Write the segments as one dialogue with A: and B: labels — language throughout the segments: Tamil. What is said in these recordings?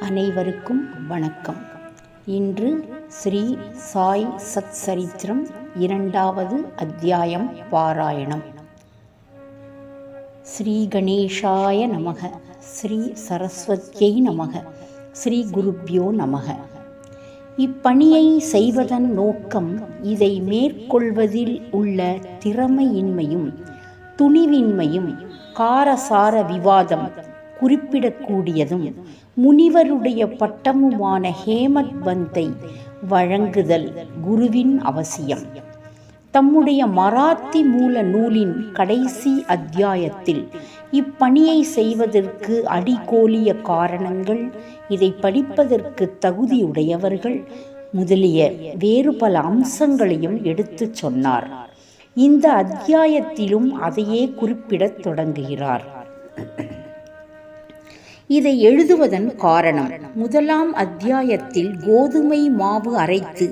A: அனைவருக்கும் வணக்கம். இன்று ஸ்ரீ சாய் சச்சரித்திரம் 2வது அத்தியாயம் பாராயணம். ஸ்ரீ கணேஷாய நமக, ஸ்ரீ சரஸ்வத்யை நமக, ஸ்ரீ குருப்யோ நமக. இப்பணியை செய்வதன் நோக்கம் இதை மேற்கொள்வதில் உள்ள திறமையின்மையும் துணிவின்மையும் காரசார விவாதம் குறிப்பிடக்கூடியதும் முனிவருடைய பட்டமுமான ஹேமத் பந்தை வழங்குதல் குருவின் அவசியம். தம்முடைய மராத்தி மூல நூலின் கடைசி அத்தியாயத்தில் இப்பணியை செய்வதற்கு அடிகோலிய காரணங்கள், இதை படிப்பதற்கு தகுதியுடையவர்கள் முதலிய வேறு பல அம்சங்களையும் எடுத்துச் சொன்னார். இந்த அத்தியாயத்திலும் அதையே குறிப்பிடத் தொடங்குகிறார். இதை எழுதுவதன் காரணம், முதலாம் அத்தியாயத்தில் கோதுமை மாவு அரைத்து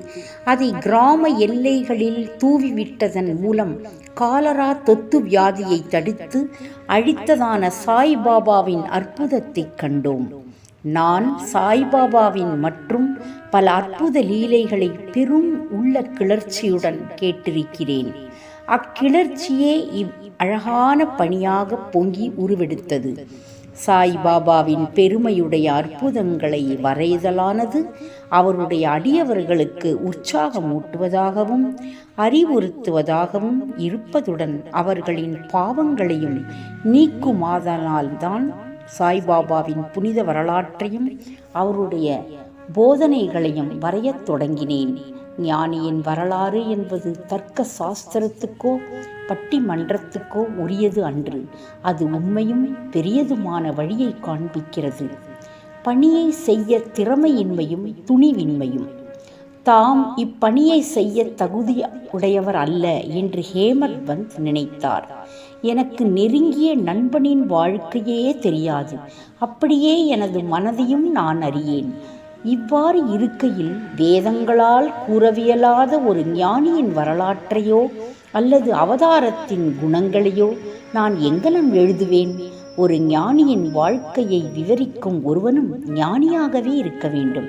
A: அதை கிராம எல்லைகளில் தூவிவிட்டதன் மூலம் காலரா தொத்து வியாதியை தடுத்து அழித்ததான சாய்பாபாவின் அற்புதத்தை கண்டோம். நான் சாய்பாபாவின் மற்றும் பல அற்புத லீலைகளை பெரும் உள்ள கிளர்ச்சியுடன் கேட்டிருக்கிறேன். அக்கிளர்ச்சியே அழகான பணியாக பொங்கி உருவெடுத்தது. சாய்பாபாவின் பெருமையுடைய அற்புதங்களை வரைதலானது அவருடைய அடியவர்களுக்கு உற்சாகமூட்டுவதாகவும் அறிவுறுத்துவதாகவும் இருப்பதுடன் அவர்களின் பாவங்களையும் நீக்குமாதனால்தான் சாய்பாபாவின் புனித வரலாற்றையும் அவருடைய போதனைகளையும் வரையத் தொடங்கினேன். ஞானியின் வரலாறு என்பது தர்க்க சாஸ்திரத்துக்கோ பட்டிமன்றத்துக்கோ உரியது அன்று. அது உண்மையும் பெரியதுமான வழியை காண்பிக்கிறது. பணியை செய்ய திறமையின்மையும் துணிவின்மையும். தாம் இப்பணியை செய்ய தகுதி உடையவர் அல்ல என்று ஹேமத் பந்த் நினைத்தார். எனக்கு நெருங்கிய நண்பனின் வாழ்க்கையே தெரியாது, அப்படியே எனது மனதையும் நான் அறியேன். இவ்வாறு இருக்கையில் வேதங்களால் கூறவியலாத ஒரு ஞானியின் வரலாற்றையோ அல்லது அவதாரத்தின் குணங்களையோ நான் எங்கனம் எழுதுவேன்? ஒரு ஞானியின் வாழ்க்கையை விவரிக்கும் ஒருவனும் ஞானியாகவே இருக்க வேண்டும்.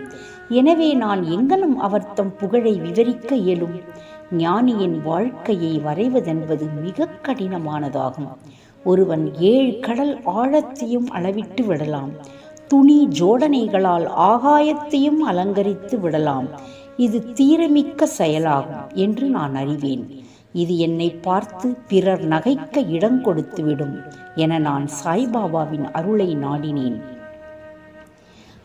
A: எனவே நான் எங்கனம் அவர் தம் புகழை விவரிக்க இயலும்? ஞானியின் வாழ்க்கையை வரைவதென்பது மிக கடினமானதாகும். ஒருவன் 7 கடல் ஆழத்தையும் அளவிட்டு விடலாம். துணி ஜோடனைகளால் ஆகாயத்தையும் அலங்கரித்து விடலாம். இது தீரமிக்க செயலாகும் என்று நான் அறிவேன். இது என்னை பார்த்து பிறர் நகைக்க இடம் கொடுத்துவிடும் என நான் சாய்பாபாவின் அருளை நாடினேன்.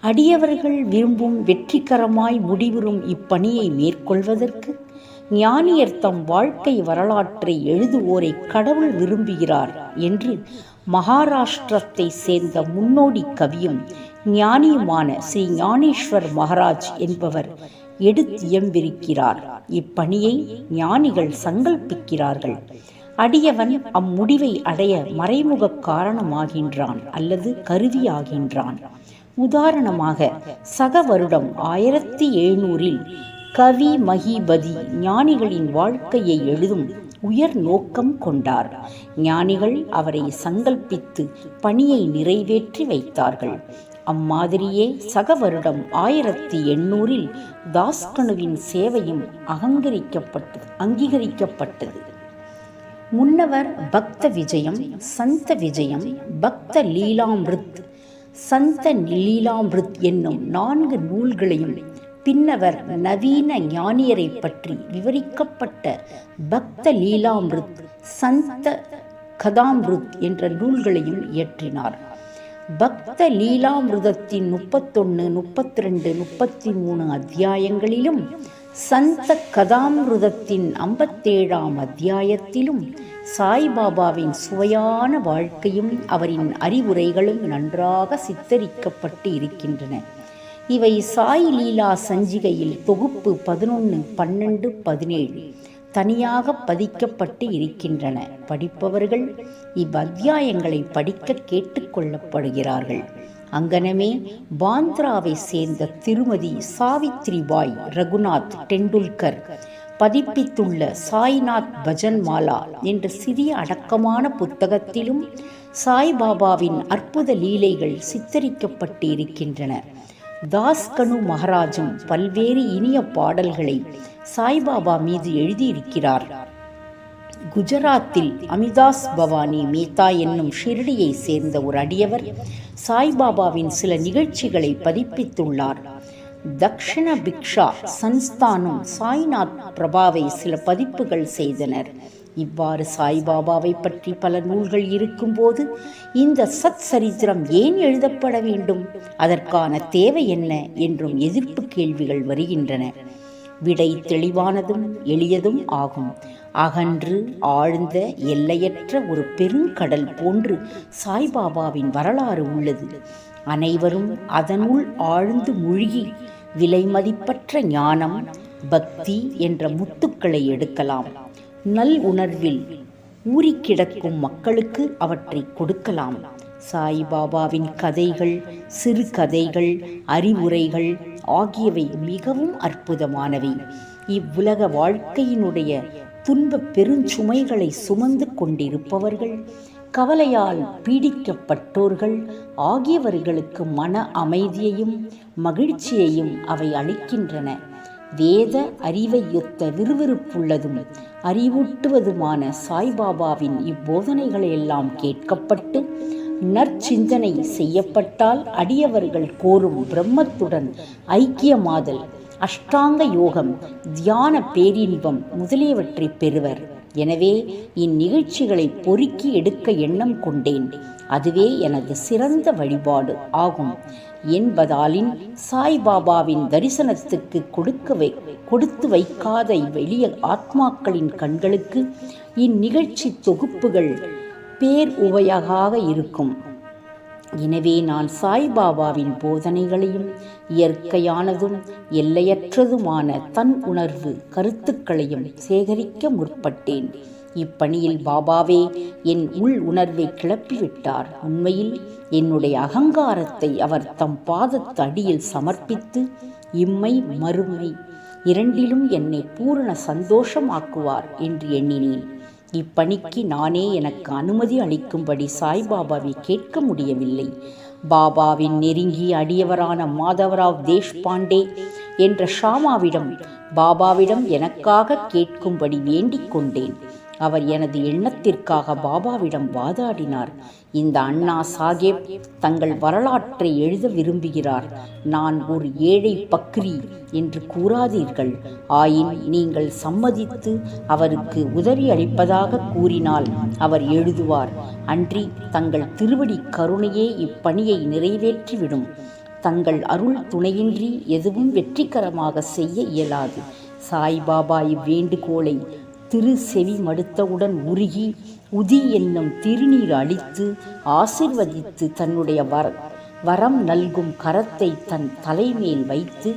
A: அடியவர்கள் விரும்பும் வெற்றிகரமாய் முடிவுறும் இப்பணியை மேற்கொள்வதற்கு ஞானியர் தம் வாழ்க்கை வரலாற்றை எழுதுவோரை கடவுள் விரும்புகிறார் என்று மகாராஷ்டிரத்தை சேர்ந்த முன்னோடி கவியும் ஞானியுமான ஸ்ரீ ஞானேஸ்வர் மகாராஜ் என்பவர் எடுத்தியம்பிருக்கிறார். இப்பணியை ஞானிகள் சங்கல்பிக்கிறார்கள். அடியவன் அம்முடிவை அடைய மறைமுக காரணமாகின்றான் அல்லது கருவியாகின்றான். உதாரணமாக, சக வருடம் 1700 கவி மகிபதி ஞானிகளின் வாழ்க்கையை எழுதும் உயர் நோக்கம் கொண்டார். ஞானிகள் அவரை சங்கல்பித்து பணியை நிறைவேற்றி வைத்தார்கள். அம்மாதிரியே சக வருடம் 1800 தாஸ்கனுவின் சேவையும் அங்கீகரிக்கப்பட்டது. முன்னவர் பக்த விஜயம், சந்த விஜயம், பக்த லீலாமிருத், சந்த லீலாமிருத் என்னும் 4 நூல்களையும், பின்னவர் நவீன ஞானியரை பற்றி விவரிக்கப்பட்ட பக்த லீலாமிருத், சந்த கதாமிருத் என்ற நூல்களையும் இயற்றினார். பக்த லீலாமிருதத்தின் 31, 32, 33 அத்தியாயங்களிலும் சந்த கதாமிருதத்தின் 57ஆம் அத்தியாயத்திலும் சாய்பாபாவின் சுவையான வாழ்க்கையும் அவரின் அறிவுரைகளும் நன்றாக சித்தரிக்கப்பட்டு இருக்கின்றன. இவை சாய் லீலா சஞ்சிகையில் தொகுப்பு 11, 12, 17 தனியாக பதிக்கப்பட்டு இருக்கின்றன. படிப்பவர்கள் இவ்வத்தியாயங்களை படிக்க கேட்டுக்கொள்ளப்படுகிறார்கள். அங்கனமே பாந்திராவை சேர்ந்த திருமதி சாவித்ரிபாய் ரகுநாத் டெண்டுல்கர் பதிப்பித்துள்ள சாய்நாத் பஜன்மாலா என்ற சிறிய அடக்கமான புத்தகத்திலும் சாய்பாபாவின் அற்புத லீலைகள் சித்தரிக்கப்பட்டு இருக்கின்றன. தாஸ்கனு மகாராஜும் பல்வேறு இனிய பாடல்களை சாய்பாபா மீது எழுதியிருக்கிறார். குஜராத்தில் அமிதாஸ் பவானி மேத்தா என்னும் ஷிரடியை சேர்ந்த ஒரு அடியவர் சாய்பாபாவின் சில நிகழ்ச்சிகளை பதிப்பித்துள்ளார். தக்ஷண பிக்ஷா சன்ஸ்தானும் சாய்நாத் பிரபாவை சில பதிப்புகள் செய்தனர். இவ்வாறு சாய்பாபாவை பற்றி பல நூல்கள் இருக்கும்போது இந்த சத் சரித்திரம் ஏன் எழுதப்பட வேண்டும், அதற்கான தேவை என்ன என்றும் எதிர்ப்பு கேள்விகள் வருகின்றன. விடை தெளிவானதும் எளியதும் ஆகும். அகன்று ஆழ்ந்த எல்லையற்ற ஒரு பெருங்கடல் போன்று சாய்பாபாவின் வரலாறு உள்ளது. அனைவரும் அதனுள் ஆழ்ந்து மூழ்கி விலைமதிப்பற்ற ஞானம், பக்தி என்ற முத்துக்களை எடுக்கலாம். நல் உணர்வில் ஊறிக்கிடக்கும் மக்களுக்கு அவற்றை கொடுக்கலாம். சாய்பாபாவின் கதைகள், சிறு கதைகள், அறிவுரைகள் ஆகியவை மிகவும் அற்புதமானவை. இவ்வுலக வாழ்க்கையினுடைய துன்ப பெருஞ்சுமைகளை சுமந்து கொண்டிருப்பவர்கள், கவலையால் பீடிக்கப்பட்டோர்கள் ஆகியவர்களுக்கு மன அமைதியையும் மகிழ்ச்சியையும் அவை அளிக்கின்றன. வேத அறிவையொத்த விறுவிறுப்புள்ளதும் அறிவூட்டுவதுமான சாய்பாபாவின் இப்போதனைகளெல்லாம் கேட்கப்பட்டு நற்சிந்தனை செய்யப்பட்டால் அடியவர்கள் கோரும் பிரம்மத்துடன் ஐக்கியமாதல், அஷ்டாங்க யோகம், தியான பேரின்பம் முதலியவற்றை பெறுவர். எனவே இந்நிகழ்ச்சிகளை பொறுக்கி எடுக்க எண்ணம் கொண்டேன். அதுவே எனது சிறந்த வழிபாடு ஆகும் என்பதாலின் சாய்பாபாவின் தரிசனத்துக்கு கொடுத்து வைக்காத வெளிய ஆத்மாக்களின் கண்களுக்கு இந்நிகழ்ச்சி தொகுப்புகள் பேர் உபயோகமாக இருக்கும். எனவே நான் சாய்பாபாவின் போதனைகளையும் இயற்கையானதும் எல்லையற்றதுமான தன் உணர்வு கருத்துக்களையும் சேகரிக்க முற்பட்டேன். இப்பணியில் பாபாவே என் உள் உணர்வை கிளப்பிவிட்டார். உண்மையில் என்னுடைய அகங்காரத்தை அவர் தம் பாதத்து அடியில் சமர்ப்பித்து இம்மை மறுமை இரண்டிலும் என்னை பூரண சந்தோஷமாக்குவார் என்று எண்ணினேன். இப்பணிக்கு நானே எனக்கு அனுமதி அளிக்கும்படி சாய்பாபாவை கேட்க முடியவில்லை. பாபாவின் நெருங்கிய அடியவரான மாதவராவ் தேஷ்பாண்டே என்ற ஷாமாவிடம் பாபாவிடம் எனக்காக கேட்கும்படி வேண்டிக் கொண்டேன். அவர் எனது எண்ணத்திற்காக பாபாவிடம் வாதாடினார். இந்த அண்ணா சாஹேப் தங்கள் வரலாற்றை எழுத விரும்புகிறார். நான் ஒரு ஏழை பக்ரி என்று கூறாதீர்கள். ஆயின் நீங்கள் சம்மதித்து அவருக்கு உதவி அளிப்பதாக கூறினால் அவர் எழுதுவார். அன்றி தங்கள் திருவடி கருணையே இப்பணியை நிறைவேற்றிவிடும். தங்கள் அருள் துணையின்றி எதுவும் வெற்றிகரமாக செய்ய இயலாது. சாய்பாபா இவ்வேண்டுகோளை திரு செவி மடுத்தவுடன் உருகி உதி என்னும் திருநீர் அளித்து ஆசிர்வதித்து தன்னுடைய வரம் நல்கும் கரத்தை தன் தலைமேல் வைத்து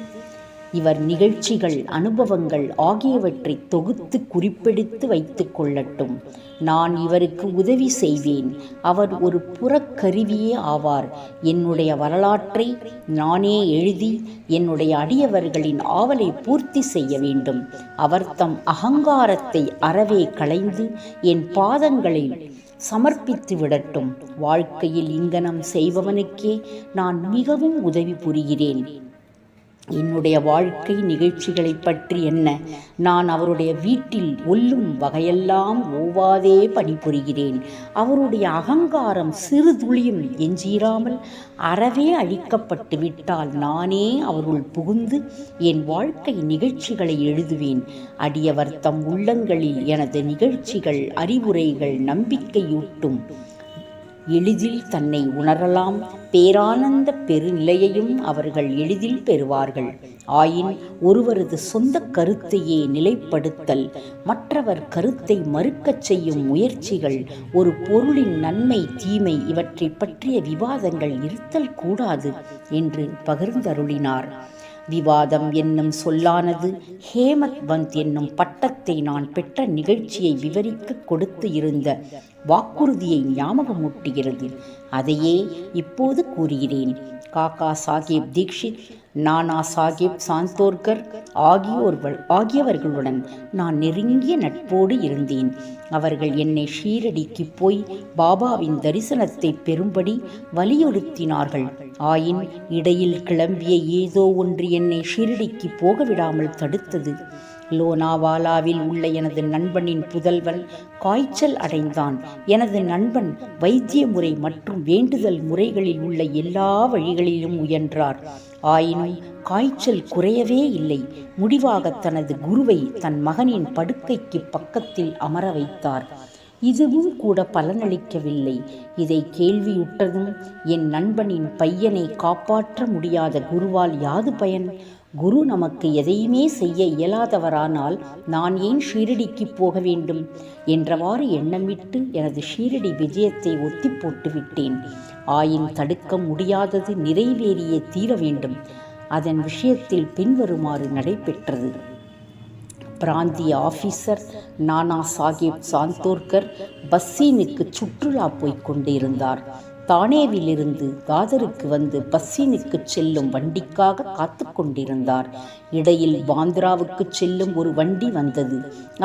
A: இவர் நிகழ்ச்சிகள், அனுபவங்கள் ஆகியவற்றை தொகுத்து குறிப்பெடுத்து வைத்து கொள்ளட்டும். நான் இவருக்கு உதவி செய்வேன். அவர் ஒரு புறக்கருவியே ஆவார். என்னுடைய வரலாற்றை நானே எழுதி என்னுடைய அடியவர்களின் ஆவலை பூர்த்தி செய்ய வேண்டும். அவர் தம் அகங்காரத்தை அறவே களைந்து என் பாதங்களில் சமர்ப்பித்து விடட்டும். வாழ்க்கையில் இங்கனம் செய்பவனுக்கே நான் மிகவும் உதவி புரிகிறேன். என்னுடைய வாழ்க்கை நிகழ்ச்சிகளை பற்றி என்ன, நான் அவருடைய வீட்டில் ஒல்லும் வகையெல்லாம் ஓவாதே பணிபுரிகிறேன். அவருடைய அகங்காரம் சிறு துளியும் எஞ்சிராமல் அறவே அழிக்கப்பட்டு விட்டால் நானே அவருள் புகுந்து என் வாழ்க்கை நிகழ்ச்சிகளை எழுதுவேன். அடியவர் தம் உள்ளங்களில் எனது நிகழ்ச்சிகள், அறிவுரைகள் நம்பிக்கையூட்டும். எளிதில் தன்னை உணரலாம். பேரானந்த பெருநிலையையும் அவர்கள் எளிதில் பெறுவார்கள். ஆயின் ஒருவரது சொந்த கருத்தையே நிலைப்படுத்தல், மற்றவர் கருத்தை மறுக்கச் செய்யும் முயற்சிகள், ஒரு பொருளின் நன்மை தீமை இவற்றை பற்றிய விவாதங்கள் இருத்தல் கூடாது என்று பகிர்ந்தருளினார். விவாதம் என்னும் சொல்லானது ஹேமத் பந்த் என்னும் பட்டத்தை நான் பெற்ற நிகழ்ச்சியை விவரிக்க கொடுத்து இருந்த வாக்குறுதியை ஞாபகமூட்டுகிறது. அதையே இப்போது கூறுகிறேன். காக்கா சாஹேப் தீக்ஷித், நானா சாஹேப் சாந்தோர்கர் ஆகியவர்களுடன் நான் நெருங்கிய நட்போடு இருந்தேன். அவர்கள் என்னை ஷீரடிக்கு போய் பாபாவின் தரிசனத்தை பெறும்படி வலியுறுத்தினார்கள். ஆயின் இடையில் கிளம்பிய ஏதோ ஒன்று என்னை ஷீரடிக்கு போக விடாமல் தடுத்தது. லோனாவாலாவில் உள்ள எனது நண்பனின் புதல்வன் காய்ச்சல் அடைந்தான். எனது நண்பன் வைத்திய முறை மற்றும் வேண்டுதல் முறைகளில் உள்ள எல்லா வழிகளிலும் முயன்றார். ஆயினும் காய்ச்சல் குறையவே இல்லை. முடிவாக தனது குருவை தன் மகனின் படுக்கைக்கு பக்கத்தில் அமர வைத்தார். இதுவும் கூட பலனளிக்கவில்லை. இதை கேள்வியுற்றதும் என் நண்பனின் பையனை காப்பாற்ற முடியாத குருவால் யாது பயன்? குரு நமக்கு எதையுமே செய்ய இயலாதவரானால் நான் ஏன் ஷீரடிக்கு போக வேண்டும் என்றவாறு எண்ணமிட்டு எனது ஷீரடி விஜயத்தை ஒத்தி போட்டு விட்டேன். ஆயின் தடுக்க முடியாதது நிறைவேறியே தீர வேண்டும். அதன் விஷயத்தில் பின்வருமாறு நடைபெற்றது. பிராந்திய ஆபீசர் நானா சாஹேப் சாந்தோர்கர் பஸ்ஸீனுக்கு சுற்றுலா போய்க் கொண்டிருந்தார். தானேவிலிருந்து தாதருக்கு வந்து பஸ்ஸீனுக்கு செல்லும் வண்டிக்காக காத்து கொண்டிருந்தார். இடையில் பாந்திராவுக்கு செல்லும் ஒரு வண்டி வந்தது.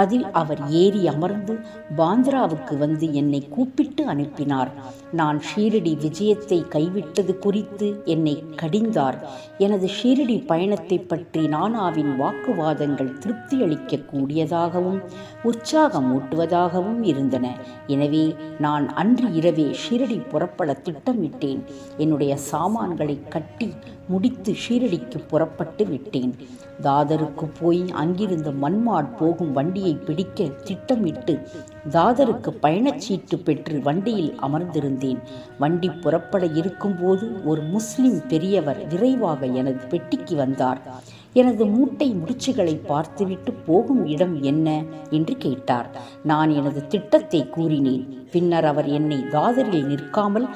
A: அதில் அவர் ஏறி அமர்ந்து பாந்திராவுக்கு வந்து என்னை கூப்பிட்டு அனுப்பினார். நான் ஷீரடி விஜயத்தை கைவிட்டது குறித்து என்னை கடிந்தார். எனது ஷீரடி பயணத்தை பற்றி நானாவின் வாக்குவாதங்கள் திருப்தி அளிக்க கூடியதாகவும் உற்சாகமூட்டுவதாகவும் இருந்தன. எனவே நான் அன்று இரவே ஷீரடி புறப்பட திட்டமிட்டேன். என்னுடைய சாமான்களை கட்டி முடித்து ஷீரடிக்கு புறப்பட்டு விட்டேன். தாதருக்கு போய் அங்கிருந்து மன்மாட் போகும் வண்டியை பிடிக்க திட்டமிட்டு தாதருக்கு பயணச்சீட்டு பெற்று வண்டியில் அமர்ந்திருந்தேன். வண்டி புறப்பட இருக்கும்போது ஒரு முஸ்லிம் பெரியவர் விரைவாக எனது பெட்டிக்கு வந்தார். எனது மூட்டை முடிச்சுகளை பார்த்துவிட்டு போகும் இடம் என்ன என்று கேட்டார். நான் எனது திட்டத்தை கூறினேன். பின்னர் அவர் என்னை தாதரில் நிற்காமல்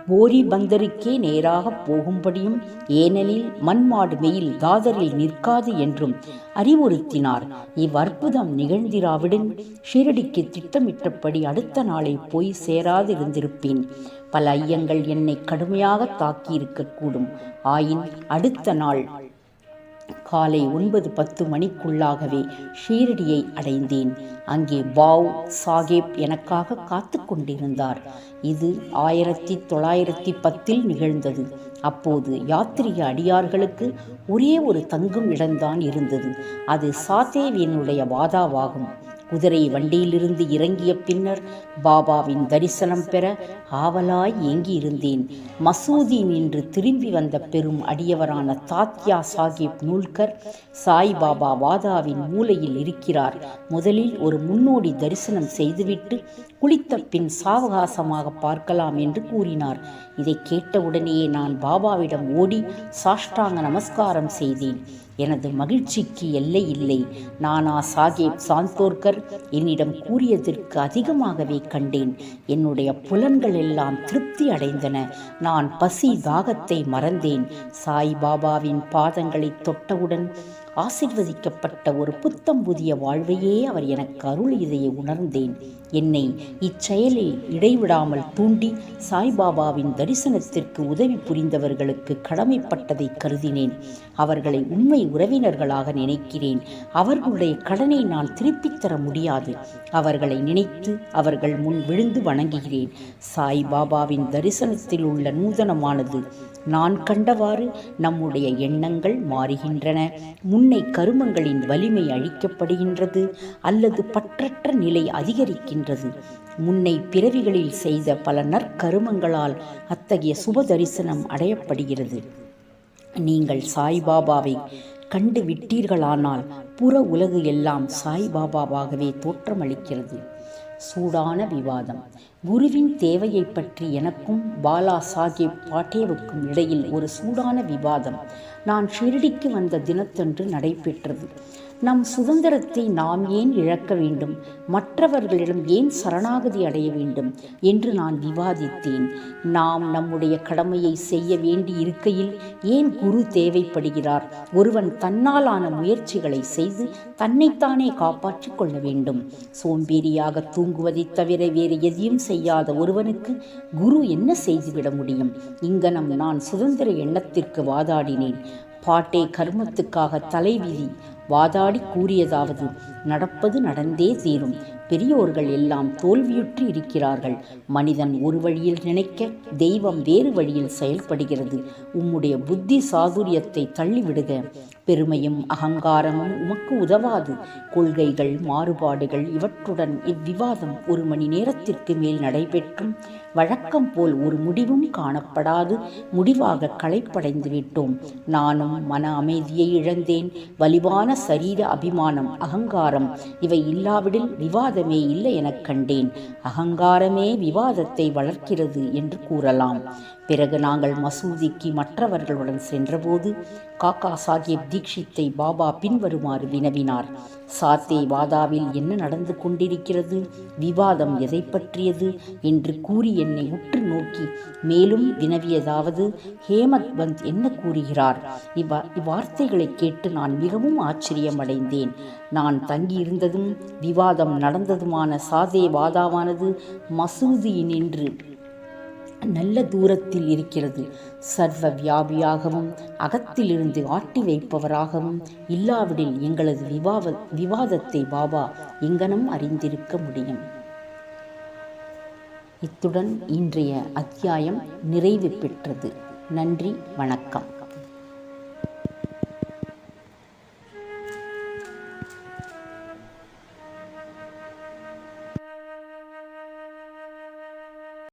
A: போரி பந்தருக்கே நேராக போகும்படியும், ஏனெனில் மன்மாடு மெயில் தாதரில் நிற்காது என்றும் அறிவுறுத்தினார். இவ்வற்புதம் நிகழ்ந்திராவிடன் ஷீரடிக்கு திட்டமிட்டபடி அடுத்த நாளை போய் சேராதிருந்திருப்பேன். பல ஐயங்கள் என்னை கடுமையாக தாக்கியிருக்கக்கூடும். ஆயின் அடுத்த நாள் காலை 9-10 மணிக்குள்ளாகவே ஷீரடியை அடைந்தேன். அங்கே பாவ் சாஹேப் எனக்காக காத்து கொண்டிருந்தார். இது 1910 நிகழ்ந்தது. அப்போது யாத்திரிக அடியார்களுக்கு ஒரே ஒரு தங்கும் இடம்தான் இருந்தது. அது சாதேவினுடைய வாதாவாகும். குதிரை வண்டியிலிருந்து இறங்கிய பின்னர் பாபாவின் தரிசனம் பெற ஆவலாய் ஏங்கியிருந்தேன். மசூதி நின்று திரும்பி வந்த பெரும் அடியவரான தாத்யா சாஹிப் நூல்கர் சாய்பாபா வாதாவின் மூலையில் இருக்கிறார். முதலில் ஒரு முன்னோடி தரிசனம் செய்துவிட்டு குளித்த பின் சாவகாசமாக பார்க்கலாம் என்று கூறினார். இதை கேட்டவுடனேயே நான் பாபாவிடம் ஓடி சாஷ்டாங்க நமஸ்காரம் செய்தேன். எனது மகிழ்ச்சிக்கு எல்லை இல்லை. நானா சாஹேப் சாந்தோர்கர் என்னிடம் கூறியதற்கு அதிகமாகவே கண்டேன். என்னுடைய புலன்கள் எல்லாம் திருப்தி அடைந்தன. நான் பசி தாகத்தை மறந்தேன். சாய்பாபாவின் பாதங்களை தொட்டவுடன் ஆசிர்வதிக்கப்பட்ட ஒரு புத்தம் புதிய வாழ்வையே அவர் எனக்கு அருளியதை உணர்ந்தேன். என்னை இச்செயலில் இடைவிடாமல் தூண்டி சாய்பாபாவின் தரிசனத்திற்கு உதவி புரிந்தவர்களுக்கு கடமைப்பட்டதை கருதினேன். அவர்களை உண்மை உறவினர்களாக நினைக்கிறேன். அவர்களுடைய கடனை நான் திருப்பித் தர முடியாது. அவர்களை நினைத்து அவர்கள் முன் விழுந்து வணங்குகிறேன். சாய்பாபாவின் தரிசனத்தில் உள்ள நூதனமானது நான் கண்டவாறு நம்முடைய எண்ணங்கள் மாறுகின்றன. முன்னை கருமங்களின் வலிமை அழிக்கப்படுகின்றது அல்லது பற்றற்ற நிலை அதிகரிக்கின்றது. முன்னை பிறவிகளில் செய்த பல நற்கருமங்களால் அத்தகைய சுப தரிசனம் அடையப்படுகிறது. நீங்கள் சாய்பாபாவை கண்டு விட்டீர்களானால் புற உலகு எல்லாம் சாய்பாபாவாகவே தோற்றமளிக்கிறது. சூடான விவாதம். குருவின் தேவையை பற்றி எனக்கும் பாலா சாஹேப் பாட்டேவுக்கும் இடையில் ஒரு சூடான விவாதம் நான் ஷிரடிக்கு வந்த தினத்தன்று நடைபெற்றது. நம் சுதந்திரத்தை நாம் ஏன் இழக்க வேண்டும், மற்றவர்களிடம் ஏன் சரணாகதி அடைய வேண்டும் என்று நான் விவாதித்தேன். நாம் நம்முடைய கடமையை செய்ய வேண்டி இருக்கையில் ஏன் குரு தேவைப்படுகிறார்? ஒருவன் தன்னாலான முயற்சிகளை செய்து தன்னைத்தானே காப்பாற்றிக் கொள்ள வேண்டும். சோம்பேறியாக தூங்குவதைத் தவிர வேறு எதையும் செய்யாத ஒருவனுக்கு குரு என்ன செய்துவிட முடியும்? இங்கனம் நான் சுதந்திர எண்ணத்திற்கு வாதாடினேன். பாட்டே கர்மத்துக்காக தலைவிதி வாதாடி கூறியதாவது, நடப்பது நடந்தே தீரும். பெரியோர்கள் எல்லாம் தோல்வியுற்று இருக்கிறார்கள். மனிதன் ஒரு வழியில் நினைக்க தெய்வம் வேறு வழியில் செயல்படுகிறது. உம்முடைய புத்தி சாதுரியத்தை தள்ளிவிடுக. பெருமையும் அகங்காரமும் உமக்கு உதவாது. கொள்கைகள் மாறுபாடுகள் இவற்றுடன் இவ்விவாதம் 1 மணி நேரத்திற்கு மேல் நடைபெற்றும் வழக்கம் போல் ஒரு முடிவும் காணப்படாது முடிவாக களைப்படைந்து விட்டோம். நானும் மன அமைதியை இழந்தேன். வலிவான சரீர அபிமானம் அகங்காரம் இவை இல்லாவிடில் விவாதமே இல்லை எனக் கண்டேன். அகங்காரமே விவாதத்தை வளர்க்கிறது என்று கூறலாம். பிறகு நாங்கள் மசூதிக்கு மற்றவர்களுடன் சென்றபோது காக்கா சாஹேப் தீக்ஷித்தை பாபா பின்வருமாறு வினவினார். சாத்தே வாதாவில் என்ன நடந்து கொண்டிருக்கிறது, விவாதம் எதை பற்றியது என்று கூறி என்னை உற்று நோக்கி மேலும் வினவியதாவது, ஹேமத் பந்த் என்ன கூறுகிறார்? இவ்வார்த்தைகளை கேட்டு நான் மிகவும் ஆச்சரியமடைந்தேன். நான் தங்கியிருந்ததும் விவாதம் நடந்ததுமான சாதே வாதாவானது மசூதியினின்று நல்ல தூரத்தில் இருக்கிறது. சர்வ வியாபியாகவும் அகத்திலிருந்து ஆட்டி வைப்பவராகவும் இல்லாவிடில் எங்களது விவாதத்தை பாபா எங்கனம் அறிந்திருக்க முடியும். இத்துடன் இன்றைய அத்தியாயம் நிறைவு பெற்றது. நன்றி, வணக்கம்.